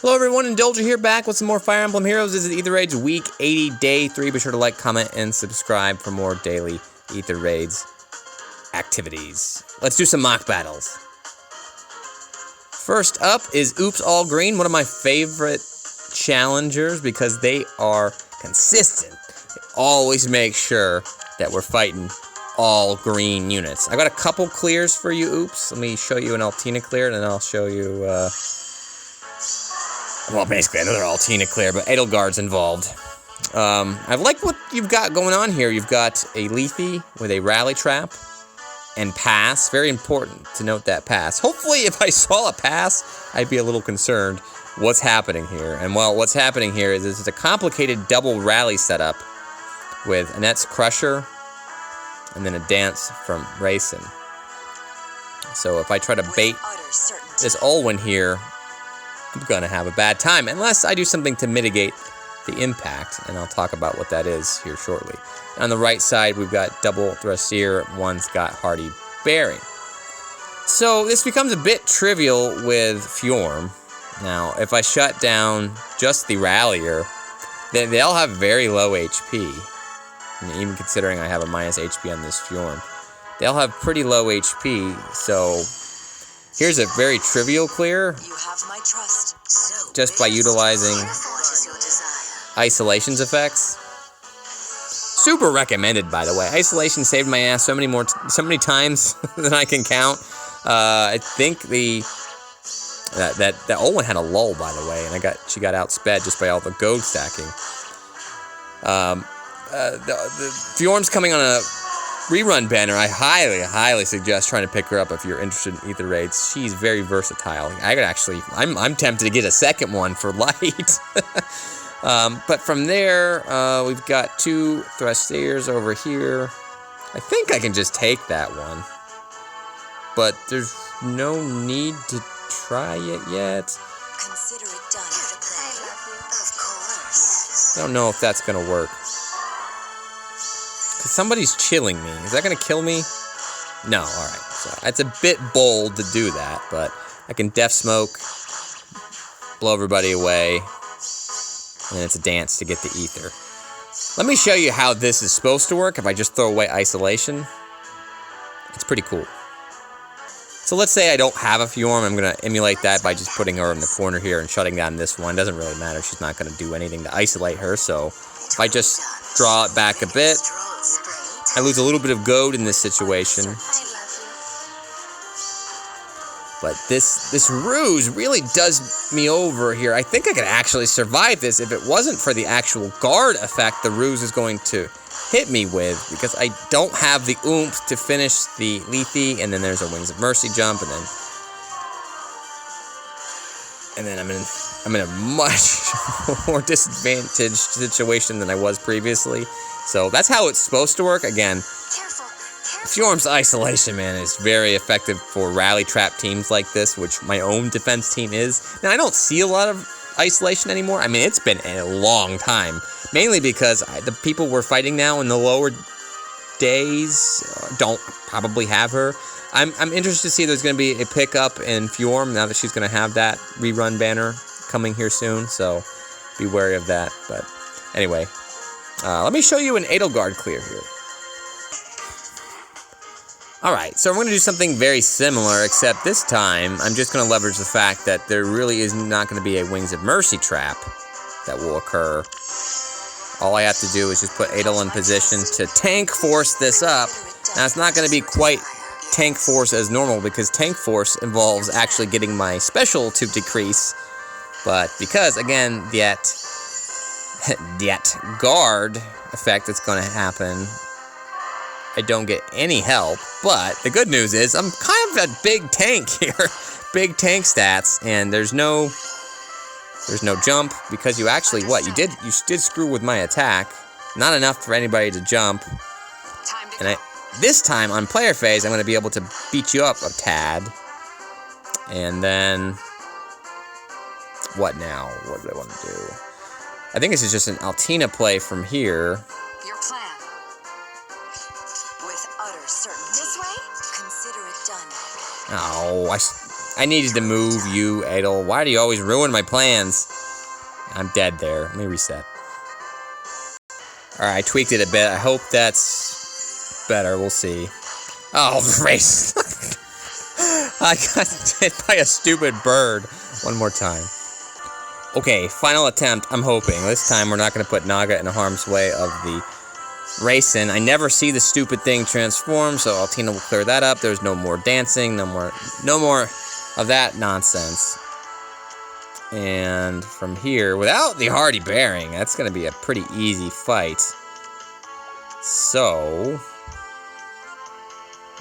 Hello everyone, Indulger here, back with some more Fire Emblem Heroes. This is Aether Raids Week 80, Day 3. Be sure to like, comment, and subscribe for more daily Aether Raids activities. Let's do some mock battles. First up is OopsAllGreen, one of my favorite challengers because they are consistent. They always make sure that we're fighting all green units. I got a couple clears for you, Oops. Let me show you an Altina clear, and then I'll show you, well, basically another Altina clear, but Edelgard's involved. I like what you've got going on here. You've got a Lethe with a Rally Trap and Pass. Very important to note that Pass. Hopefully, if I saw a Pass, I'd be a little concerned what's happening here. And well, what's happening here is it's a complicated double rally setup with Annette's Crusher and then a dance from Racing. So if I try to bait this Olwen here, I'm gonna have a bad time, unless I do something to mitigate the impact, and I'll talk about what that is here shortly. On the right side, we've got double Thrasier, one's got Hardy Bearing. So this becomes a bit trivial with Fjorm. Now, if I shut down just the Rallier, then they all have very low HP. And even considering I have a minus HP on this Fjorm, they all have pretty low HP, so here's a very trivial clear, just by utilizing Isolation's effects. Super recommended, by the way. Isolation saved my ass so many times than I can count. I think that Olwen had a lull, by the way, and she got outsped just by all the gold stacking. The Fjorm's coming on a rerun banner. I highly suggest trying to pick her up if you're interested in Aether Raids. She's very versatile. I could actually, I'm tempted to get a second one for light. But from there, we've got two Thrasiers over here. I think I can just take that one, but there's no need to try it yet. Consider it done. Here to play. Of course. I don't know if that's gonna work. Because somebody's chilling me. Is that going to kill me? No, alright. So it's a bit bold to do that, but I can Death Smoke, blow everybody away, and then it's a dance to get the Ether. Let me show you how this is supposed to work if I just throw away Isolation. It's pretty cool. So let's say I don't have a Fjorm. I'm going to emulate that by just putting her in the corner here and shutting down this one. Doesn't really matter. She's not going to do anything to isolate her, so if I just draw it back a bit, I lose a little bit of gold in this situation. But this ruse really does me over here. I think I could actually survive this if it wasn't for the actual guard effect the ruse is going to hit me with, because I don't have the oomph to finish the Lethe, and then there's a Wings of Mercy jump, and then I'm in a much more disadvantaged situation than I was previously. So that's how it's supposed to work. Again, Fjorm's Isolation, man, is very effective for rally trap teams like this, which my own defense team is. Now, I don't see a lot of Isolation anymore. I mean, it's been a long time, mainly because the people we're fighting now in the lower days don't probably have her. I'm interested to see if there's going to be a pickup in Fjorm now that she's going to have that rerun banner coming here soon, so be wary of that. But anyway, let me show you an Edelgard clear here. Alright, so I'm going to do something very similar, except this time I'm just going to leverage the fact that there really is not going to be a Wings of Mercy trap that will occur. All I have to do is just put Adel in position to tank force this up. Now, it's not going to be quite tank force as normal, because tank force involves actually getting my special to decrease. But because, again, that guard effect that's going to happen, I don't get any help. But the good news is I'm kind of a big tank here. Big tank stats, and there's no jump, because you actually, you did screw with my attack. Not enough for anybody to jump. And this time on player phase, I'm going to be able to beat you up a tad. And then what now? What do I want to do? I think this is just an Altina play from here. Your plan. With utter certainty. This way? Consider it done. Oh, I needed to move you, Adel. Why do you always ruin my plans? I'm dead there. Let me reset. Alright, I tweaked it a bit. I hope that's better. We'll see. Oh, race. I got hit by a stupid bird. One more time. Okay, final attempt. I'm hoping. This time we're not going to put Naga in harm's way of the racing. I never see the stupid thing transform, so Altina will clear that up. There's no more dancing. No more of that nonsense. And from here, without the Hardy Bearing, that's going to be a pretty easy fight. So,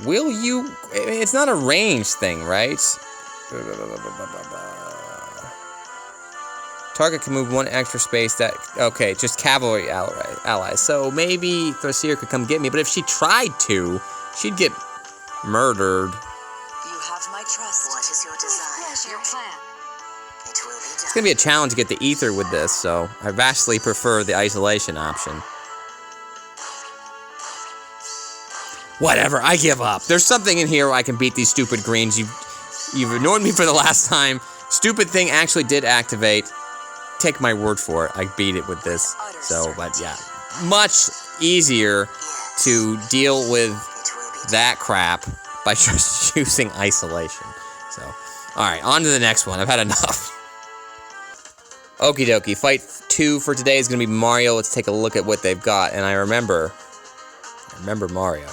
will you... It's not a range thing, right? Target can move one extra space that... Okay, just cavalry allies. So maybe Thracier could come get me, but if she tried to, she'd get murdered. You have my trust. What is your desire? Your plan. It will be done. It's going to be a challenge to get the Aether with this, so I vastly prefer the isolation option. Whatever, I give up. There's something in here where I can beat these stupid greens. You've ignored me for the last time. Stupid thing actually did activate. Take my word for it. I beat it with this. So, but yeah. Much easier to deal with that crap by just using isolation. So, alright, on to the next one. I've had enough. Okie dokie. Fight 2 for today is going to be Mario. Let's take a look at what they've got. And I remember Mario.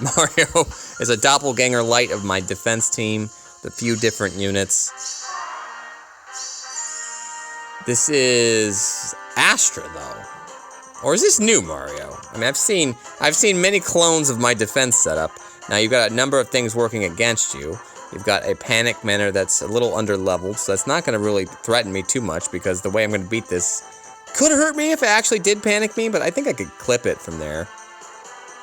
Mario is a doppelganger light of my defense team, with a few different units. This is Astra, though. Or is this new Mario? I mean, I've seen many clones of my defense setup. Now, you've got a number of things working against you. You've got a panic manner that's a little under-leveled, so that's not going to really threaten me too much, because the way I'm going to beat this could hurt me if it actually did panic me, but I think I could clip it from there.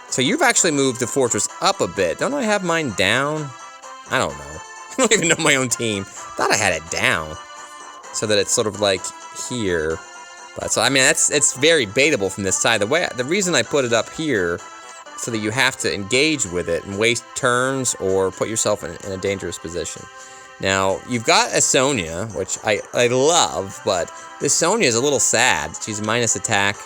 So you've actually moved the fortress up a bit. Don't I have mine down? I don't know. I don't even know my own team. Thought I had it down. So that it's sort of like here. But so I mean it's very baitable from this side. The reason I put it up here so that you have to engage with it and waste turns or put yourself in a dangerous position. Now, you've got a Sonya, which I love, but this Sonya is a little sad. She's minus attack.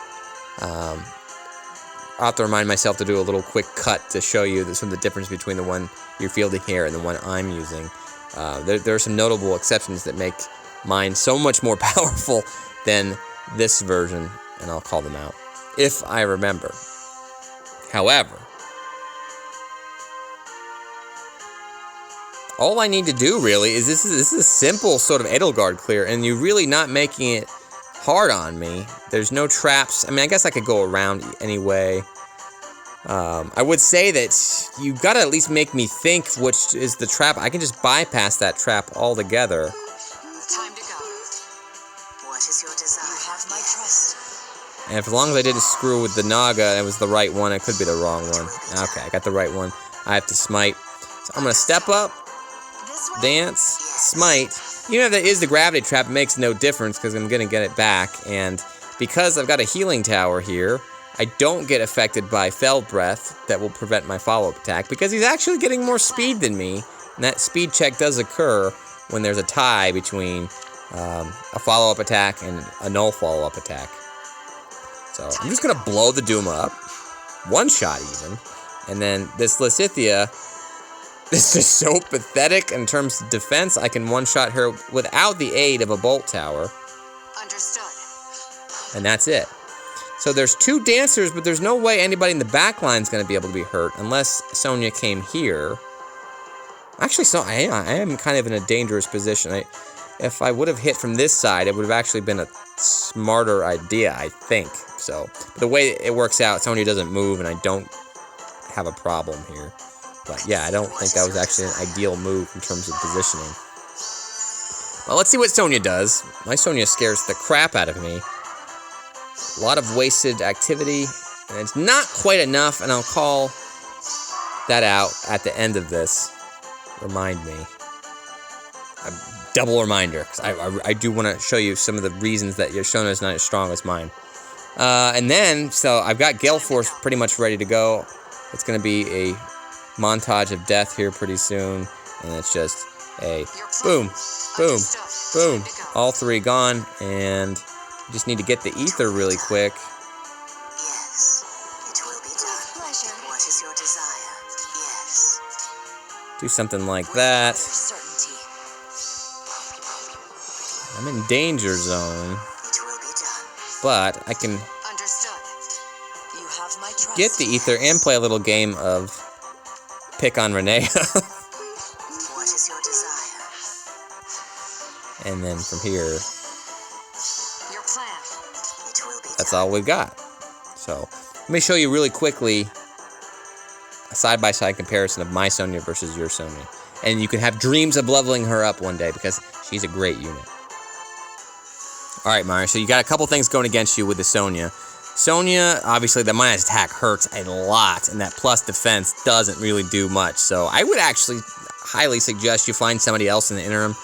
I'll have to remind myself to do a little quick cut to show you the difference between the one you're fielding here and the one I'm using. There are some notable exceptions that make mine so much more powerful than this version, and I'll call them out, if I remember. However, all I need to do, really, is this is a simple sort of Edelgard clear, and you're really not making it hard on me. There's no traps. I mean, I guess I could go around anyway. I would say that you've got to at least make me think which is the trap. I can just bypass that trap altogether. Time to go. What is your desire? You have my trust. And as long as I didn't screw with the Naga and it was the right one, it could be the wrong one. Okay, I got the right one. I have to smite. So I'm going to step up, dance, smite. Even if that is the gravity trap, it makes no difference because I'm going to get it back. And because I've got a healing tower here, I don't get affected by Fell Breath that will prevent my follow-up attack because he's actually getting more speed than me. And that speed check does occur when there's a tie between a follow-up attack and a null follow-up attack. So I'm just going to blow the Doom up. One shot even. And then this Lysithea, this is so pathetic in terms of defense. I can one-shot her without the aid of a bolt tower. Understood. And that's it. So there's 2 dancers, but there's no way anybody in the back line is going to be able to be hurt unless Sonya came here. Actually, so I am kind of in a dangerous position. If I would have hit from this side, it would have actually been a smarter idea, I think. So, but the way it works out, Sonya doesn't move, and I don't have a problem here. But yeah, I don't think that was actually an ideal move in terms of positioning. Well, let's see what Sonya does. My Sonya scares the crap out of me. A lot of wasted activity, and it's not quite enough, and I'll call that out at the end of this. Remind me. A double reminder, because I do want to show you some of the reasons that your Shona is not as strong as mine. And then, so I've got Gale Force pretty much ready to go. It's going to be a montage of death here pretty soon, and it's just a boom, boom, boom. All three gone, and you just need to get the Aether really quick. Yes, it will be done. Pleasure. What is your desire? Yes. Do something like that. Certainty. I'm in danger zone, It will be done. but I can Understood. You have my trust. get the Aether and play a little game of pick on Renee. What is your desire? And then from here, Your plan. It will be that's done. all we've got. So let me show you really quickly a side-by-side comparison of my Sonya versus your Sonya. And you can have dreams of leveling her up one day because she's a great unit. Alright, Mario, so you got a couple things going against you with the Sonya. Sonya, obviously, the minus attack hurts a lot, and that plus defense doesn't really do much. So I would actually highly suggest you find somebody else in the interim.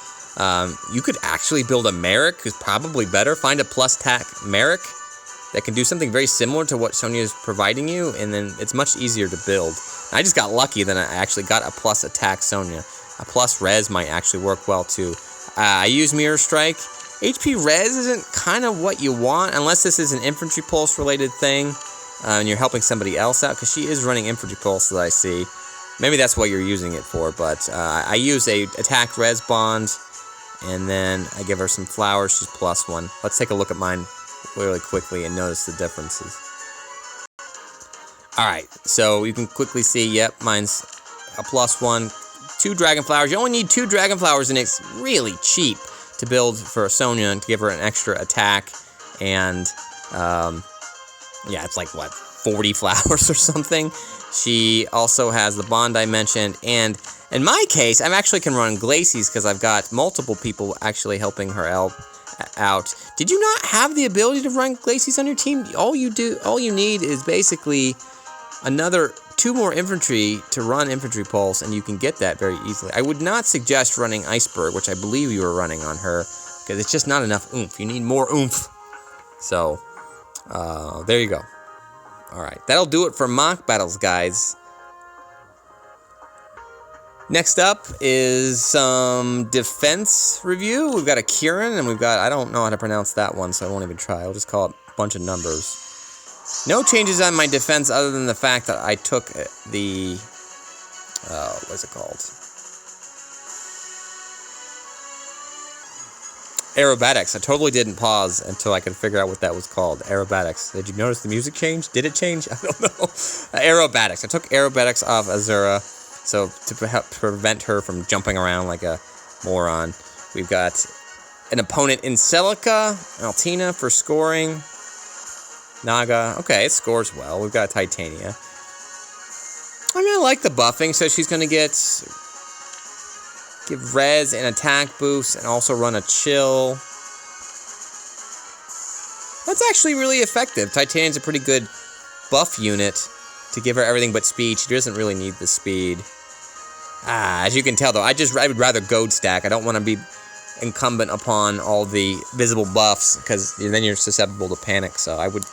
You could actually build a Merrick, who's probably better. Find a plus attack Merrick that can do something very similar to what Sonya is providing you, and then it's much easier to build. I just got lucky that I actually got a plus attack Sonya. A plus res might actually work well, too. I use Mirror Strike. HP res isn't kind of what you want, unless this is an infantry pulse related thing, and you're helping somebody else out, because she is running infantry pulse that I see. Maybe that's what you're using it for, but I use a attack res bond, and then I give her some flowers. She's +1. Let's take a look at mine really quickly and notice the differences. Alright, so you can quickly see, yep, mine's a +1. 2 dragon flowers. You only need 2 dragon flowers, and it's really cheap to build for Sonya and to give her an extra attack, and yeah, it's like what, 40 flowers or something. She also has the bond I mentioned, and in my case, I actually can run Glacies because I've got multiple people actually helping her out. Did you not have the ability to run Glacies on your team? All you need is basically another 2 more infantry to run infantry pulse, and you can get that very easily. I would not suggest running Iceberg, which I believe you were running on her, because it's just not enough oomph. You need more oomph. So, there you go. Alright, that'll do it for mock battles, guys. Next up is some defense review. We've got a Kuraginn, and we've got, I don't know how to pronounce that one, so I won't even try. I'll just call it a bunch of numbers. No changes on my defense other than the fact that I took the, what's it called? Aerobatics. I totally didn't pause until I could figure out what that was called. Aerobatics. Did you notice the music change? Did it change? I don't know. Aerobatics. I took aerobatics off Azura, so to help prevent her from jumping around like a moron. We've got an opponent in Celica, Altina for scoring. Naga, okay, it scores well. We've got Titania. I mean, I like the buffing, so she's going to give res and attack boosts and also run a chill. That's actually really effective. Titania's a pretty good buff unit to give her everything but speed. She doesn't really need the speed. As you can tell, though, I would rather goad stack. I don't want to be incumbent upon all the visible buffs, because then you're susceptible to panic, so I would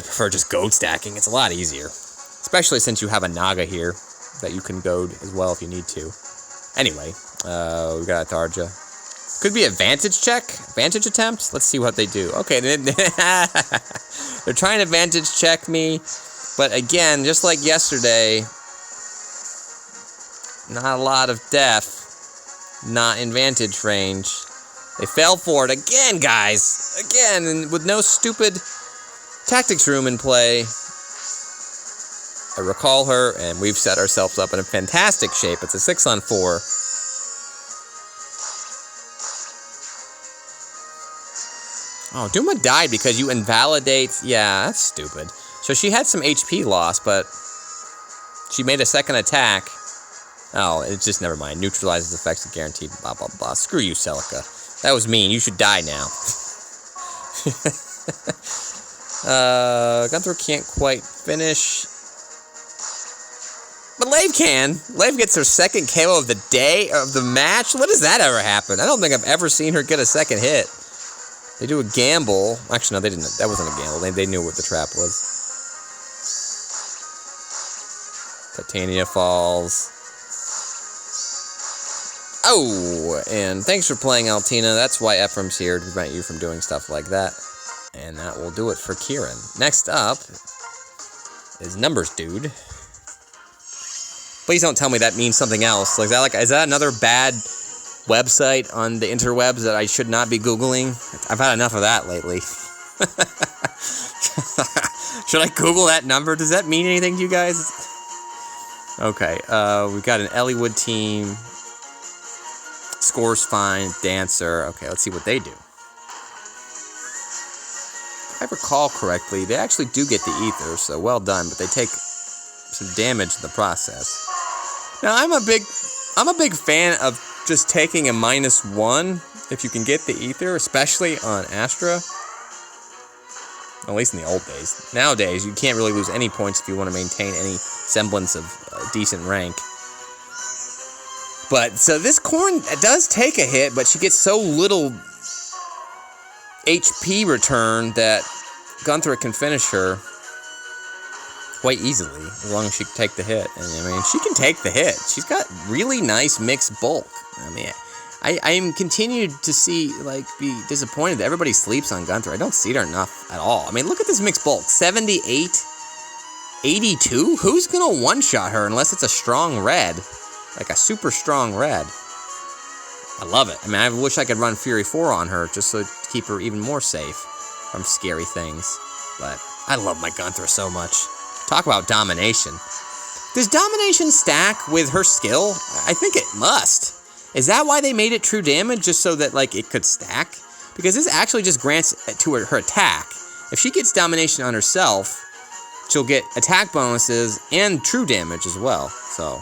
prefer just goad stacking. It's a lot easier. Especially since you have a Naga here that you can goad as well if you need to. Anyway, we got Tharja. Could be a vantage check? Vantage attempt? Let's see what they do. Okay, they're trying to vantage check me. But again, just like yesterday, not a lot of death. Not in vantage range. They fell for it again, guys. Again, and with no stupid tactics room in play. I recall her, and we've set ourselves up in a fantastic shape. It's a 6-on-4. Oh, Duma died because you invalidate. Yeah, that's stupid. So she had some HP loss, but she made a second attack. Oh, it's just never mind. Neutralizes effects of guaranteed. Blah blah blah. Screw you, Celica. That was mean. You should die now. Gunther can't quite finish. But Lave can. Lave gets her second KO of the day, of the match. When does that ever happen? I don't think I've ever seen her get a second hit. They do a gamble. Actually, no, they didn't. That wasn't a gamble. They knew what the trap was. Titania falls. Oh, and thanks for playing, Altina. That's why Ephraim's here, to prevent you from doing stuff like that. And that will do it for Kieran. Next up is Numbers Dude. Please don't tell me that means something else. Like, is that another bad website on the interwebs that I should not be Googling? I've had enough of that lately. Should I Google that number? Does that mean anything to you guys? Okay, we've got an Elliewood team. Score's fine. Dancer. Okay, let's see what they do. If I recall correctly, they actually do get the Aether, so well done, but they take some damage in the process. Now, I'm a big fan of just taking a -1 if you can get the Aether, especially on Astra. At least in the old days. Nowadays, you can't really lose any points if you want to maintain any semblance of decent rank. But, so this Corn does take a hit, but she gets so little HP return that Gunther can finish her quite easily, as long as she can take the hit. And, I mean, she can take the hit. She's got really nice mixed bulk. I mean, I'm continued to see, like, be disappointed that everybody sleeps on Gunther. I don't see her enough at all. I mean, look at this mixed bulk. 78, 82? Who's going to one-shot her unless it's a strong red? Like a super strong red. I love it. I mean, I wish I could run Fury 4 on her just so to keep her even more safe from scary things. But I love my Gunther so much. Talk about domination. Does domination stack with her skill? I think it must. Is that why they made it true damage, just so that, like, it could stack? Because this actually just grants to her attack. If she gets domination on herself, she'll get attack bonuses and true damage as well. So,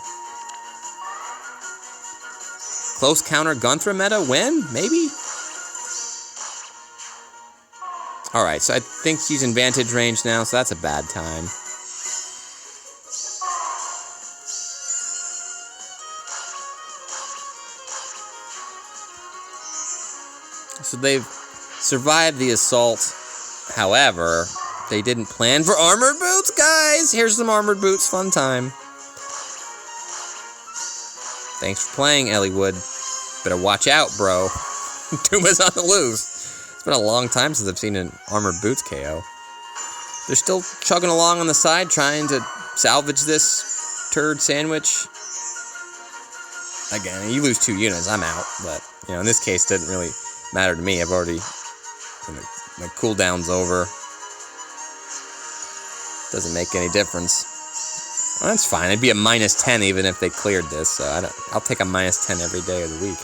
close counter Gunther meta win? Maybe? Alright, so I think she's in vantage range now, so that's a bad time. So they've survived the assault. However, they didn't plan for armored boots, guys! Here's some armored boots, fun time. Thanks for playing, Elliewood. Better watch out, bro. Tuma's on the loose. It's been a long time since I've seen an armored boots KO. They're still chugging along on the side, trying to salvage this turd sandwich. Again, you lose 2 units, I'm out. But, you know, in this case, it didn't really matter to me. I've already, my cooldown's over. Doesn't make any difference. Well, that's fine. It'd be a -10 even if they cleared this. So I'll take a -10 every day of the week.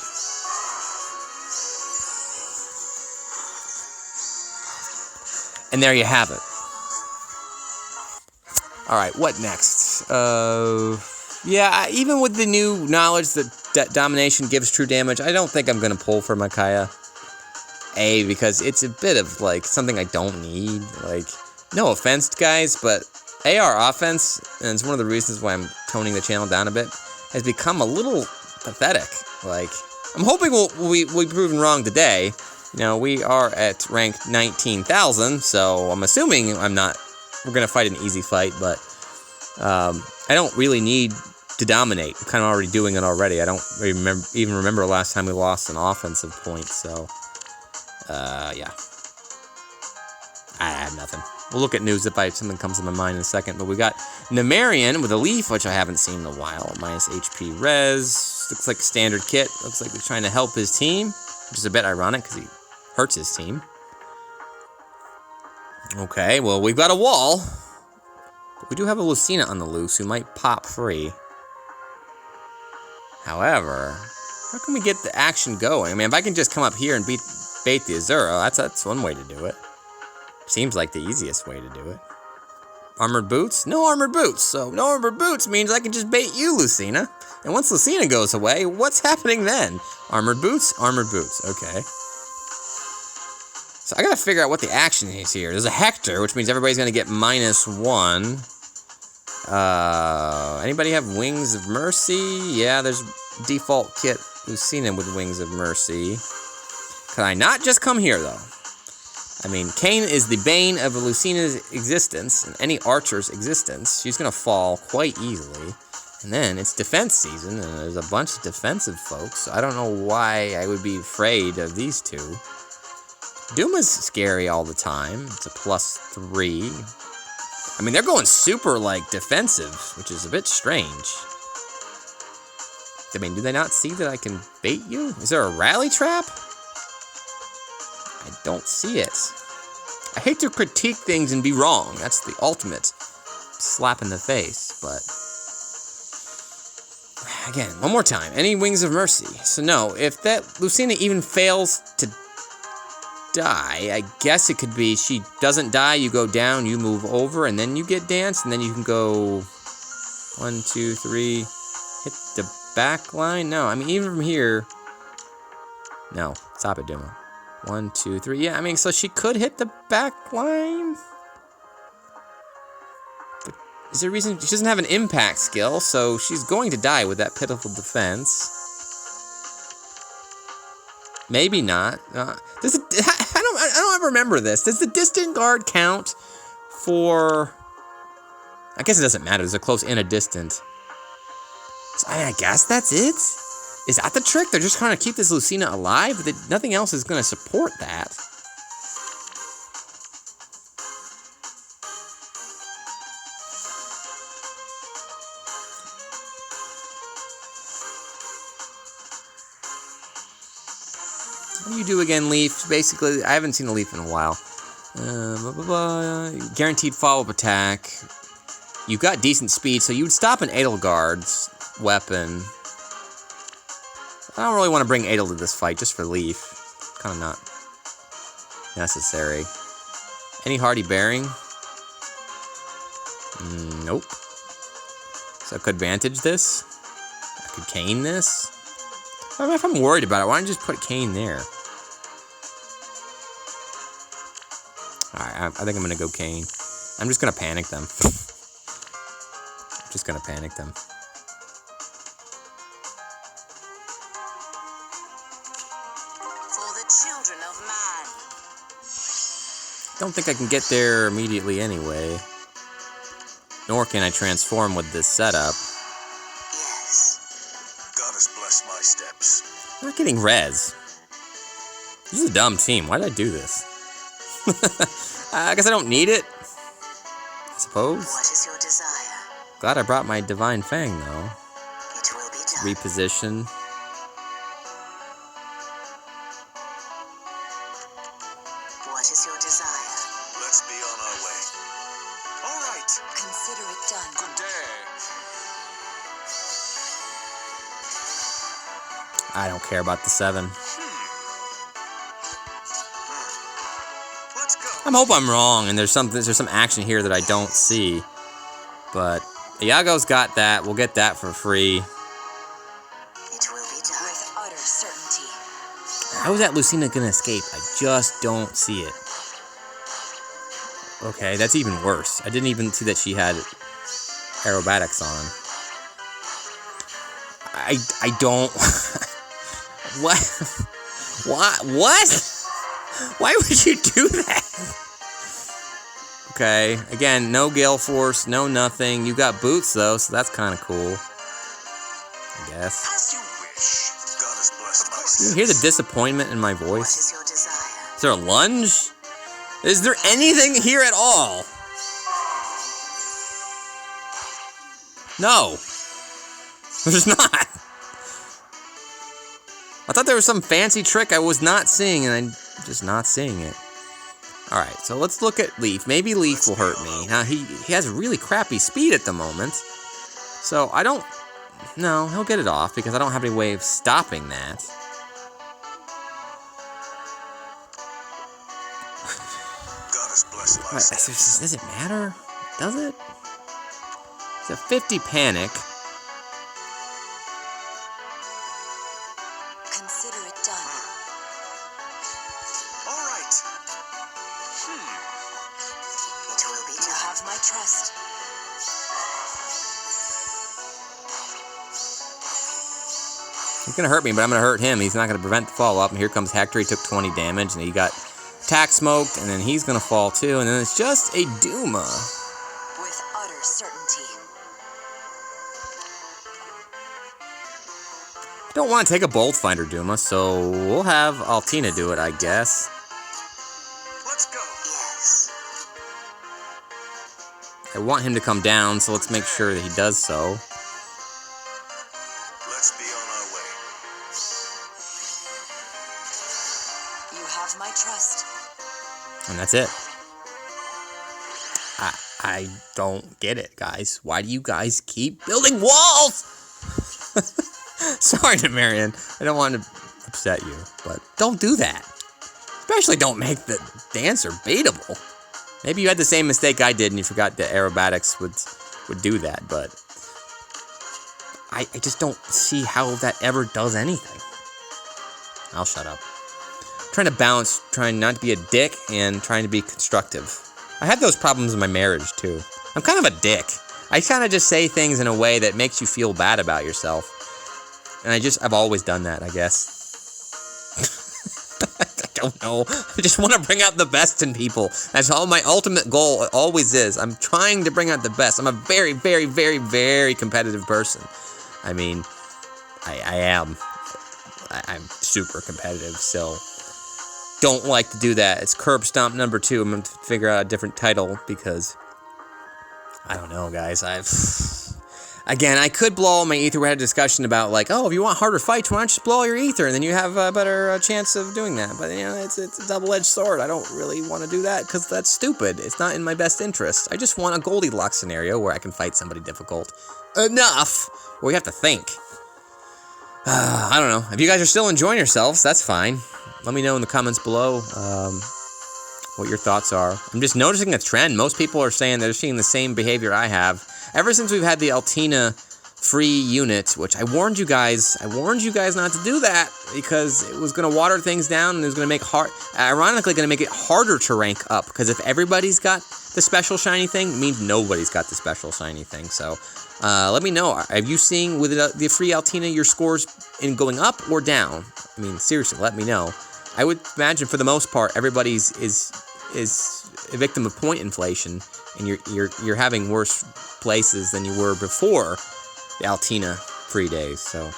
And there you have it. All right, what next? Yeah, even with the new knowledge that domination gives true damage, I don't think I'm gonna pull for Micaiah. Because it's a bit of, like, something I don't need. Like, no offense, guys, but AR offense, and it's one of the reasons why I'm toning the channel down a bit, has become a little pathetic. Like, I'm hoping we'll be proven wrong today. You know, we are at rank 19,000, so I'm assuming we're gonna fight an easy fight, but I don't really need to dominate. I'm kind of already doing it already. I don't even remember the last time we lost an offensive point, so yeah. I have nothing. We'll look at news if something comes to my mind in a second. But we got Nemarian with a leaf, which I haven't seen in a while. Minus HP res. Looks like a standard kit. Looks like he's trying to help his team, which is a bit ironic because he hurts his team. Okay, well, we've got a wall. But we do have a Lucina on the loose who might pop free. However, how can we get the action going? I mean, if I can just come up here and bait the Azura, that's one way to do it. Seems like the easiest way to do it. Armored boots? No armored boots. So no armored boots means I can just bait you, Lucina. And once Lucina goes away, what's happening then? Armored boots? Armored boots. Okay. So I gotta figure out what the action is here. There's a Hector, which means everybody's gonna get -1. Anybody have Wings of Mercy? Yeah, there's default kit Lucina with Wings of Mercy. Can I not just come here, though? I mean, Kane is the bane of Lucina's existence, and any archer's existence. She's going to fall quite easily. And then it's defense season, and there's a bunch of defensive folks. So I don't know why I would be afraid of these two. Duma's scary all the time. It's a +3. I mean, they're going super, like, defensive, which is a bit strange. I mean, do they not see that I can bait you? Is there a rally trap? I don't see it. I hate to critique things and be wrong. That's the ultimate slap in the face, but... Again, one more time. Any Wings of Mercy. So no, if that Lucina even fails to die, I guess it could be she doesn't die, you go down, you move over, and then you get danced, and then you can go 1, 2, 3, hit the back line. No, I mean, even from here, no, stop it, Duma. 1, 2, 3, yeah, I mean, so she could hit the back line. But is there a reason? She doesn't have an impact skill, so she's going to die with that pitiful defense. Maybe not. I don't ever remember this. Does the distant guard count for... I guess it doesn't matter. There's a close and a distant. So, I mean, I guess that's it? Is that the trick? They're just trying to keep this Lucina alive? But nothing else is going to support that. What do you do again, Leaf? Basically, I haven't seen a Leaf in a while. Guaranteed follow-up attack. You've got decent speed, so you would stop an Edelgard's weapon. I don't really want to bring Adel to this fight, just for Leaf. Kind of not necessary. Any hardy bearing? Nope. So I could advantage this. I could cane this. I mean, if I'm worried about it, why don't you just put cane there? Alright, I think I'm gonna go cane. I'm just gonna panic them. Just gonna panic them. For the children of man. Don't think I can get there immediately anyway. Nor can I transform with this setup. Yes. Goddess bless my steps. I'm not getting res. This is a dumb team. Why did I do this? I guess I don't need it. I suppose. What is your desire? Glad I brought my Divine Fang, though. It will be done. Reposition. What is your desire? Let's be on our way. All right. Consider it done. Good day. I don't care about the 7. Let's go. I hope I'm wrong, and there's some action here that I don't see. But Iago's got that. We'll get that for free. It will be done. With utter certainty. How is that Lucina gonna escape? I just don't see it. Okay, that's even worse. I didn't even see that she had aerobatics on. I don't... What? What? Why would you do that? Okay, again, no gale force, no nothing. You got boots, though, so that's kind of cool. I guess. As you wish. Goddess bless my steps. You hear the disappointment in my What voice? is your desire? Is there a lunge? Is there anything here at all? No. There's not. I thought there was some fancy trick I was not seeing, and I'm just not seeing it. Alright, so let's look at Leaf. Maybe Leaf will hurt me. Now, he has really crappy speed at the moment. So, I don't... No, he'll get it off, because I don't have any way of stopping that. Goddess bless my What, steps. does it matter? Does it? It's a 50 panic. Consider it done. All right. It will be done. You have my trust. He's gonna hurt me, but I'm gonna hurt him. He's not gonna prevent the follow-up. And here comes Hector. He took 20 damage, and he got attack smoked, and then he's gonna fall too. And then it's just a Duma. With utter certainty. Don't want to take a Bolt Finder Duma, so we'll have Altina do it, I guess. Let's go. Yes. I want him to come down, so let's make sure that he does so. Let's be on our way. You have my trust. And that's it. I don't get it, guys. Why do you guys keep building walls? Sorry, Marion. I don't want to upset you, but don't do that. Especially don't make the dancer beatable. Maybe you had the same mistake I did and you forgot that aerobatics would do that, but I just don't see how that ever does anything. I'll shut up. I'm trying to balance, trying not to be a dick and trying to be constructive. I have those problems in my marriage, too. I'm kind of a dick. I kind of just say things in a way that makes you feel bad about yourself. And I've always done that, I guess. I don't know. I just want to bring out the best in people. That's all my ultimate goal always is. I'm trying to bring out the best. I'm a very, very, very, very competitive person. I mean, I am. I'm super competitive, so don't like to do that. It's Curb Stomp number 2. I'm going to figure out a different title because I don't know, guys. Again, I could blow all my ether. We had a discussion about, like, oh, if you want harder fights, why don't you just blow all your ether, and then you have a better chance of doing that. But, you know, it's a double-edged sword. I don't really want to do that because that's stupid. It's not in my best interest. I just want a Goldilocks scenario where I can fight somebody difficult enough where you have to think. I don't know. If you guys are still enjoying yourselves, that's fine. Let me know in the comments below what your thoughts are. I'm just noticing a trend. Most people are saying they're seeing the same behavior I have. Ever since we've had the Altina free unit, which I warned you guys not to do that because it was going to water things down and it was going to make ironically going to make it harder to rank up because if everybody's got the special shiny thing, it means nobody's got the special shiny thing. So let me know. Are you seeing with the free Altina your scores in going up or down? I mean, seriously, let me know. I would imagine for the most part everybody's is a victim of point inflation, and you're having worse places than you were before the Altina free days. So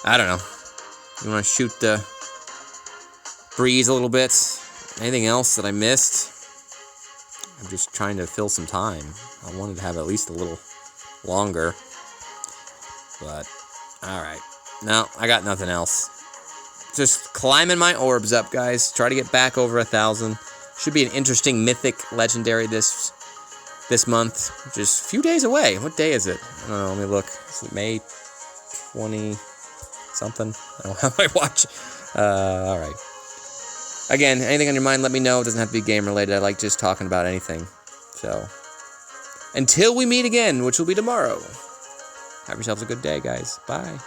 I don't know. You want to shoot the breeze a little bit? Anything else that I missed? I'm just trying to fill some time. I wanted to have at least a little longer, but all right. No, I got nothing else. Just climbing my orbs up, guys. Try to get back over 1,000. Should be an interesting mythic legendary this month. Just a few days away. What day is it? I don't know. Let me look. Is it May 20 something? I don't know how I watch. All right. Again, anything on your mind, let me know. It doesn't have to be game related. I like just talking about anything. So until we meet again, which will be tomorrow. Have yourselves a good day, guys. Bye.